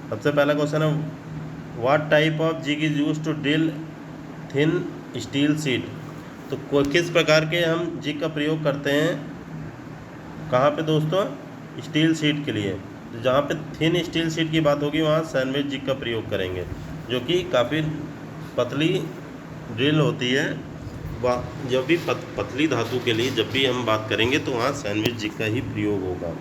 सबसे पहला क्वेश्चन है what type of jig is use to drill thin steel sheet. तो किस प्रकार के हम जिग का प्रयोग करते हैं कहाँ पे दोस्तों, स्टील शीट के लिए। तो जहाँ पे थिन स्टील शीट की बात होगी वहाँ सैंडविच जिग का प्रयोग करेंगे, जो कि काफ़ी पतली ड्रिल होती है। जब भी पतली धातु के लिए जब भी हम बात करेंगे तो वहाँ सैंडविच जिग का ही प्रयोग होगा।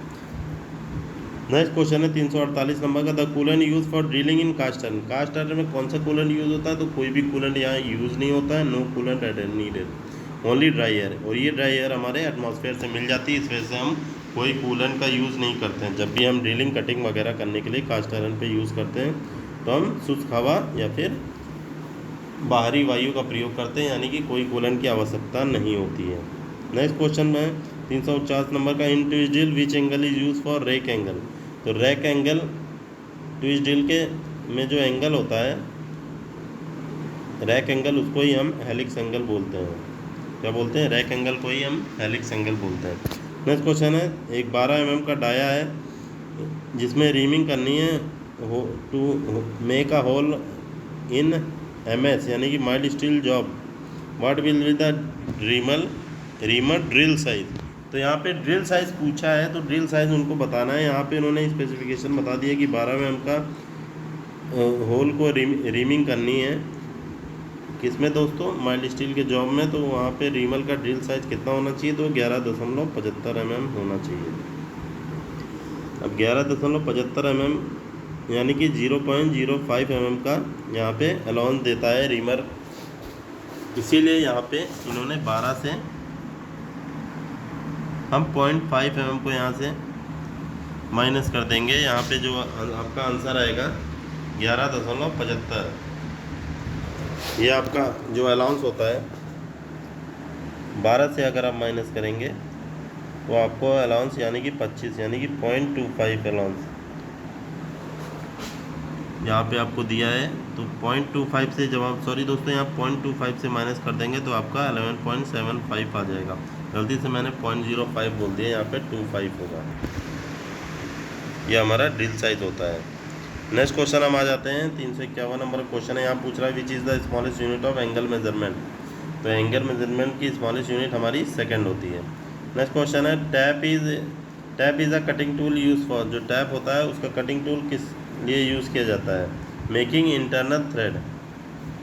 नेक्स्ट क्वेश्चन है 348 नंबर का, the coolant use for drilling in cast iron. Cast iron में कौन सा कूलेंट यूज होता है, तो कोई भी कूलेंट यहाँ यूज़ नहीं होता है, no coolant needed, only dry air. और ये ड्राई एयर हमारे एटमॉस्फेयर से मिल जाती है, इस वजह से हम कोई कूलेंट का यूज़ नहीं करते हैं। जब भी हम ड्रिलिंग कटिंग वगैरह करने के लिए कास्ट आयरन पे यूज़ करते हैं तो हम शुष्क हवा या फिर बाहरी वायु का प्रयोग करते हैं, यानी कि कोई कूलेंट की आवश्यकता नहीं होती है। नेक्स्ट क्वेश्चन में 349 नंबर का, in twist drill which angle is use for rack angle. तो रैक एंगल ट्विस्ट ड्रिल के में जो एंगल होता है रैक एंगल, उसको ही हम हेलिक्स एंगल बोलते हैं। क्या बोलते हैं, रैक एंगल को ही हम हेलिक्स एंगल बोलते हैं। नेक्स्ट क्वेश्चन है, एक 12 mm का डाया है जिसमें रीमिंग करनी है to make a hole in MS यानी कि mild steel job, what will be the reamer drill size. तो यहाँ पे ड्रिल साइज पूछा है, तो ड्रिल साइज उनको बताना है। यहाँ पे उन्होंने स्पेसिफिकेशन बता दिया कि 12 mm का होल को रीमिंग करनी है, किसमें दोस्तों, माइल्ड स्टील के जॉब में। तो वहाँ पे रीमल का ड्रिल साइज कितना होना चाहिए, तो 11.75 mm होना चाहिए। अब 11.75 mm यानी कि 0.05 mm का यहाँ पे अलाउंस देता है रीमर, इसीलिए यहाँ पे इन्होंने 12 से हम 0.5 mm को यहाँ से माइनस कर देंगे। यहाँ पे जो आपका आंसर आएगा 11.75, ये आपका जो अलाउंस होता है 12 से अगर आप माइनस करेंगे तो आपको अलाउंस यानी कि 25 यानी कि 0.25 अलाउंस यहाँ पे आपको दिया है। तो 0.25 से जब आप दोस्तों यहाँ 0.25 से माइनस कर देंगे तो आपका 11.75 आ जाएगा। गलती से मैंने 0.05 बोल दिया, यहाँ पे 25 होगा। ये हमारा ड्रिल साइज होता है। नेक्स्ट क्वेश्चन हम आ जाते हैं 351 नंबर क्वेश्चन है। यहाँ पूछ रहा है which is the smallest unit of angle measurement. तो एंगल मेजरमेंट की स्मॉलेस्ट यूनिट हमारी सेकंड होती है। नेक्स्ट क्वेश्चन है tap is a cutting tool use for. जो टैप होता है उसका कटिंग टूल किस लिए यूज़ किया जाता है, मेकिंग इंटरनल थ्रेड।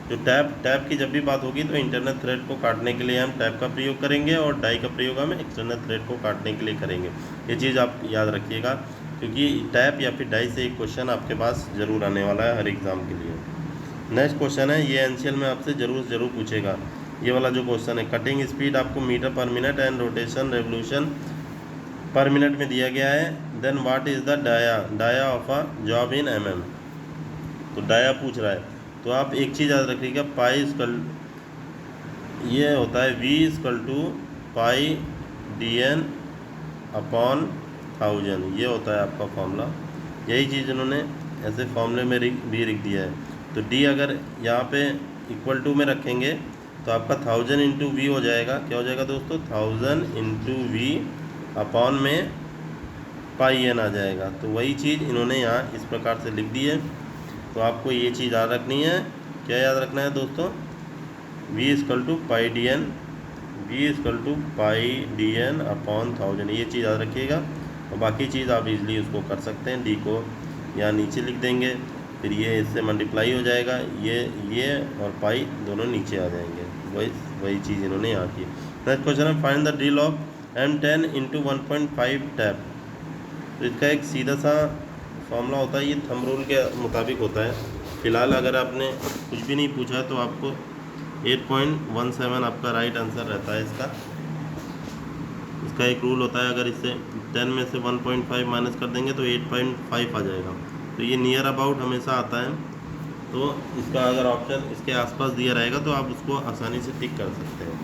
जो टैप की जब भी बात होगी तो इंटरनल थ्रेड को काटने के लिए हम टैप का प्रयोग करेंगे, और डाई का प्रयोग हम एक्सटर्नल थ्रेड को काटने के लिए करेंगे। ये चीज़ आप याद रखिएगा, क्योंकि टैप या फिर डाई से एक क्वेश्चन आपके पास ज़रूर आने वाला है हर एग्ज़ाम के लिए। नेक्स्ट क्वेश्चन है, ये एनसीएल में आपसे ज़रूर पूछेगा। ये वाला जो क्वेश्चन है, कटिंग स्पीड आपको मीटर पर मिनट एंड रोटेशन रेवोल्यूशन पर मिनट में दिया गया है। Then what is the dia of a job in mm। तो डाया पूछ रहा है, तो आप एक चीज़ याद रखिएगा, पाई स्क्वल ये होता है V पाई DN अपॉन 1000, ये होता है आपका फॉर्मूला। यही चीज़ इन्होंने ऐसे फॉर्मूले में भी लिख दिया है। तो D अगर यहाँ पे इक्वल टू में रखेंगे तो आपका 1000 इंटू V हो जाएगा। क्या हो जाएगा दोस्तों, 1000 इंटू V अपॉन में पाई n आ जाएगा। तो वही चीज़ इन्होंने यहाँ इस प्रकार से लिख दी है। तो आपको ये चीज़ याद रखनी है। क्या याद रखना है दोस्तों, V पाई DN अपॉन 1000, ये चीज़ याद रखिएगा। और बाकी चीज़ आप इजीली उसको कर सकते हैं। D को यहाँ नीचे लिख देंगे, फिर ये इससे मल्टीप्लाई हो जाएगा, ये और पाई दोनों नीचे आ जाएंगे। वही चीज़ इन्होंने यहाँ की। नेक्स्ट क्वेश्चन है, find the drill of M10 into 1.5 tap. तो इसका एक सीधा सा फॉर्मूला होता है, ये थंब रूल के मुताबिक होता है। फ़िलहाल अगर आपने कुछ भी नहीं पूछा तो आपको 8.17 आपका राइट आंसर रहता है इसका एक रूल होता है, अगर इससे 10 में से 1.5 माइनस कर देंगे तो 8.5 आ जाएगा। तो ये नियर अबाउट हमेशा आता है। तो इसका अगर ऑप्शन इसके आसपास दिया रहेगा तो आप उसको आसानी से टिक कर सकते हैं।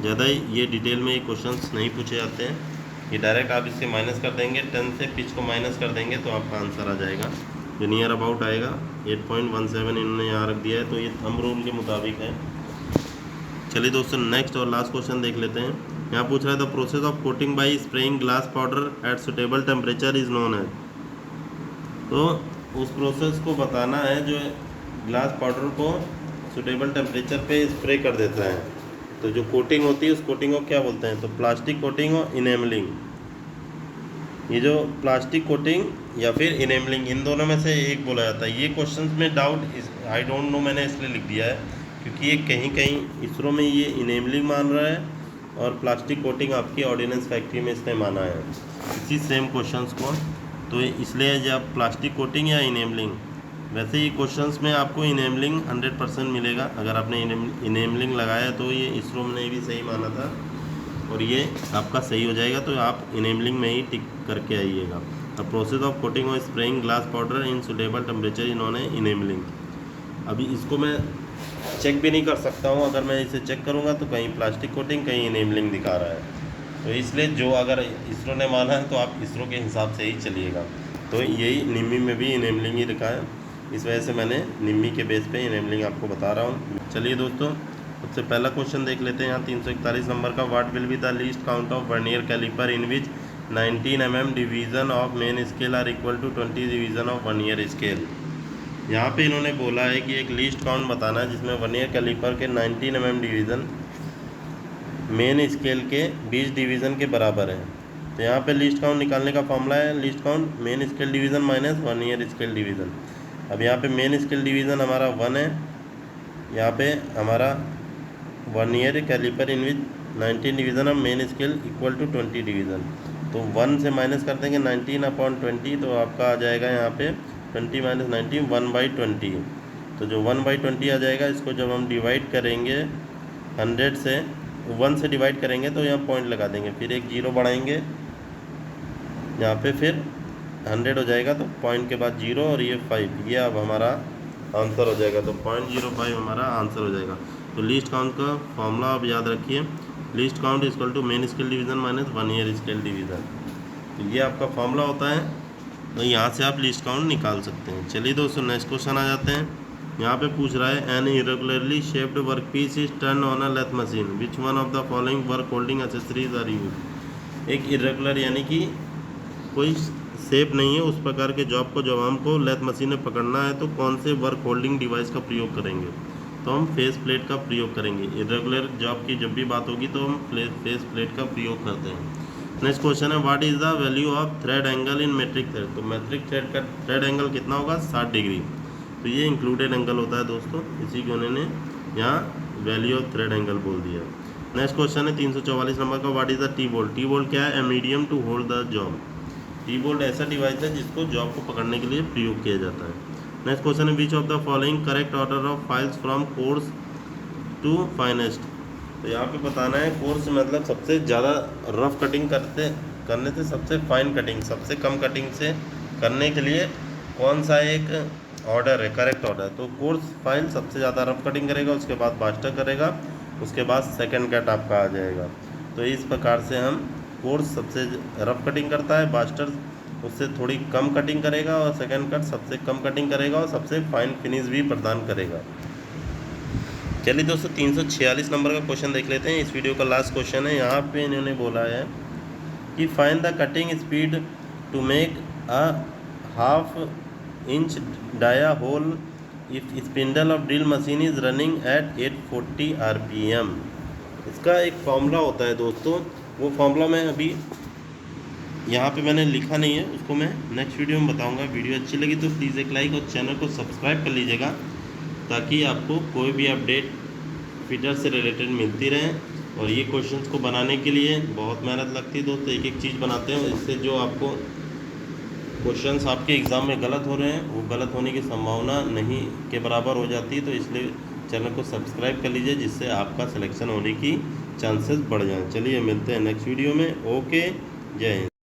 ज़्यादा ये डिटेल में ये क्वेश्चंस नहीं पूछे जाते हैं, ये डायरेक्ट आप इससे माइनस कर देंगे, 10 से पिच को माइनस कर देंगे तो आपका आंसर आ जाएगा जो नियर अबाउट आएगा। 8.17 इन्होंने यहाँ रख दिया है, तो ये थंब रूल के मुताबिक है। चलिए दोस्तों नेक्स्ट और लास्ट क्वेश्चन देख लेते हैं। यहाँ पूछ रहा है, the process of coating by spraying glass powder at suitable temperature is known as. तो उस प्रोसेस को बताना है जो ग्लास पाउडर को सूटेबल टेम्परेचर पे स्प्रे कर देता है। तो जो कोटिंग होती है उस कोटिंग को क्या बोलते हैं? तो प्लास्टिक कोटिंग और इनेमलिंग। ये जो प्लास्टिक कोटिंग या फिर इनेमलिंग, इन दोनों में से एक बोला जाता है। ये क्वेश्चंस में डाउट आई डोंट नो मैंने इसलिए लिख दिया है क्योंकि ये कहीं कहीं इसरो में ये इनेमलिंग मान रहा है और प्लास्टिक कोटिंग आपकी ऑर्डिनेंस फैक्ट्री में इसने माना है इसी सेम क्वेश्चंस को। तो इसलिए जब प्लास्टिक कोटिंग या इनेमलिंग, वैसे ये क्वेश्चंस में आपको इनेमलिंग 100% मिलेगा। अगर आपने इनेमलिंग लगाया तो ये इसरो ने भी सही माना था और ये आपका सही हो जाएगा। तो आप इनेमलिंग में ही टिक करके आइएगा। द प्रोसेस ऑफ कोटिंग और स्प्रेइंग ग्लास पाउडर इन सूटेबल टेम्परेचर इन्होंने इनेमलिंग। अभी इसको मैं चेक भी नहीं कर सकता हूँ। अगर मैं इसे चेक करूँगा तो कहीं प्लास्टिक कोटिंग कहीं इनेमलिंग दिखा रहा है। तो इसलिए जो अगर इसरो ने माना है तो आप इसरो के हिसाब से ही चलिएगा। तो यही निम्मी में भी इनेमलिंग ही लिखा है, इस वजह से मैंने निम्मी के बेस पे इनेमलिंग आपको बता रहा हूँ। चलिए दोस्तों, सबसे पहला क्वेश्चन देख लेते हैं। यहाँ 341 नंबर का, what will be the least count of vernier caliper in which 19 mm division of main scale are equal to 20 division of vernier scale. यहाँ पे इन्होंने बोला है कि एक लीस्ट काउंट बताना है जिसमें वर्नियर कैलिपर के 19 mm डिवीज़न मेन स्केल के 20 डिवीज़न के बराबर है। तो यहाँ पे लिस्ट काउंट निकालने का फॉर्मूला है list count main scale division minus vernier scale division. अब यहाँ पे मेन स्केल डिवीज़न हमारा 1 है, यहाँ पे हमारा vernier caliper in which 19 division of main scale equal to 20 division. तो 1 से माइनस कर देंगे 19/20, तो आपका आ जाएगा यहाँ पे 20 - 19 1/20। तो जो 1/20 आ जाएगा, इसको जब हम डिवाइड करेंगे 100 से, 1 से डिवाइड करेंगे तो यहाँ पॉइंट लगा देंगे, फिर एक 0 बढ़ाएंगे यहाँ पे, फिर 100 हो जाएगा। तो पॉइंट के बाद 0 और ये 5, ये अब हमारा आंसर हो जाएगा। तो 0.05 हमारा आंसर हो जाएगा। तो लीस्ट काउंट का फॉर्मूला आप याद रखिए, least count equal to main scale division minus vernier scale division. तो ये आपका फॉर्मूला होता है। तो यहाँ से आप लीस्ट काउंट निकाल सकते हैं। चलिए दोस्तों, नेक्स्ट क्वेश्चन आ जाते हैं। यहाँ पे पूछ रहा है, an irregularly shaped work piece is turn on a lathe machine, which one of the following work holding accessories are use. एक इरेगुलर यानी कि कोई शेप नहीं है उस प्रकार के जॉब को जब हमको लेथ मशीन में पकड़ना है तो कौन से वर्क होल्डिंग डिवाइस का प्रयोग करेंगे? तो हम फेस प्लेट का प्रयोग करेंगे। इरेगुलर जॉब की जब भी बात होगी तो हम फेस प्लेट का प्रयोग करते हैं। नेक्स्ट क्वेश्चन है, what is the value of thread angle in metric thread. तो मेट्रिक थ्रेड का थ्रेड एंगल कितना होगा? 60 डिग्री। तो ये इंक्लूडेड एंगल होता है दोस्तों, इसी को उन्होंने यहाँ वैल्यू ऑफ थ्रेड एंगल बोल दिया। नेक्स्ट क्वेश्चन है 344 नंबर का, what is the T bolt. T bolt क्या है? A medium to hold the job. T bolt ऐसा डिवाइस है जिसको जॉब को पकड़ने के लिए प्रयोग किया जाता है। नेक्स्ट क्वेश्चन है, which of the following correct order of files from coarse to finest. तो यहाँ पे बताना है कोर्स मतलब सबसे ज़्यादा रफ कटिंग करने से सबसे फाइन कटिंग, सबसे कम कटिंग से करने के लिए कौन सा एक ऑर्डर है करेक्ट ऑर्डर। तो कोर्स फाइल सबसे ज़्यादा रफ कटिंग करेगा, उसके बाद बास्टर करेगा, उसके बाद सेकंड कट आपका आ जाएगा। तो इस प्रकार से हम कोर्स सबसे रफ कटिंग करता है, बास्टर उससे थोड़ी कम कटिंग करेगा और सेकंड कट सबसे कम कटिंग करेगा और सबसे फाइन फिनिश भी प्रदान करेगा। चलिए दोस्तों, 346 नंबर का क्वेश्चन देख लेते हैं। इस वीडियो का लास्ट क्वेश्चन है। यहाँ पे इन्होंने बोला है कि find the cutting speed to make a half inch dia hole if spindle of drill machine is running at 840 RPM। इसका एक फॉर्मूला होता है दोस्तों, वो फॉर्मूला मैं अभी यहाँ पे मैंने लिखा नहीं है, उसको मैं नेक्स्ट वीडियो में बताऊँगा। वीडियो अच्छी लगी तो प्लीज़ एक लाइक और चैनल को सब्सक्राइब कर लीजिएगा ताकि आपको कोई भी अपडेट फिटर से रिलेटेड मिलती रहे। और ये क्वेश्चंस को बनाने के लिए बहुत मेहनत लगती है दोस्तों, एक एक चीज़ बनाते हैं, इससे जो आपको क्वेश्चंस आपके एग्ज़ाम में गलत हो रहे हैं वो गलत होने की संभावना नहीं के बराबर हो जाती है। तो इसलिए चैनल को सब्सक्राइब कर लीजिए जिससे आपका सिलेक्शन होने की चांसेस बढ़ जाएँ। चलिए मिलते हैं नेक्स्ट वीडियो में। ओके, जय हिंद।